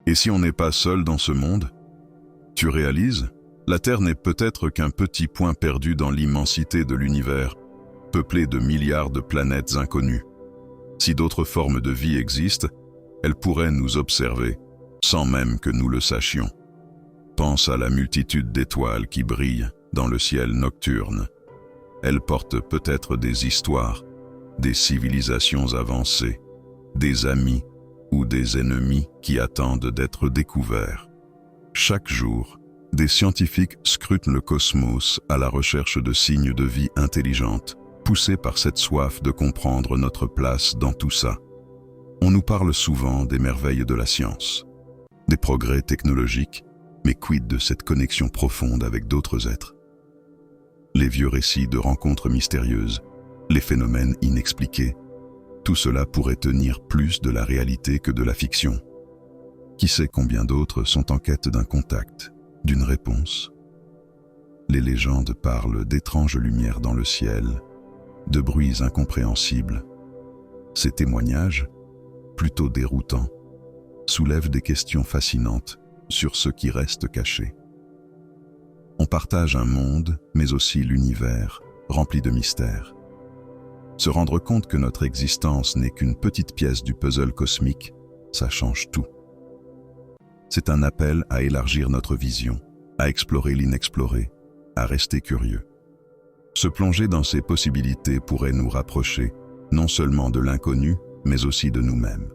Et si on n'est pas seul dans ce monde? Tu réalises? La Terre n'est peut-être qu'un petit point perdu dans l'immensité de l'univers, peuplé de milliards de planètes inconnues. Si d'autres formes de vie existent, elles pourraient nous observer, sans même que nous le sachions. Pense à la multitude d'étoiles qui brillent dans le ciel nocturne. Elles portent peut-être des histoires, des civilisations avancées, des amis ou des ennemis qui attendent d'être découverts. Chaque jour, des scientifiques scrutent le cosmos à la recherche de signes de vie intelligente, poussés par cette soif de comprendre notre place dans tout ça. On nous parle souvent des merveilles de la science, des progrès technologiques, mais quid de cette connexion profonde avec d'autres êtres? Les vieux récits de rencontres mystérieuses, les phénomènes inexpliqués, tout cela pourrait tenir plus de la réalité que de la fiction. Qui sait combien d'autres sont en quête d'un contact, d'une réponse? Les légendes parlent d'étranges lumières dans le ciel, de bruits incompréhensibles. Ces témoignages, plutôt déroutants, soulèvent des questions fascinantes sur ce qui reste caché. On partage un monde, mais aussi l'univers, rempli de mystères. Se rendre compte que notre existence n'est qu'une petite pièce du puzzle cosmique, ça change tout. C'est un appel à élargir notre vision, à explorer l'inexploré, à rester curieux. Se plonger dans ces possibilités pourrait nous rapprocher, non seulement de l'inconnu, mais aussi de nous-mêmes.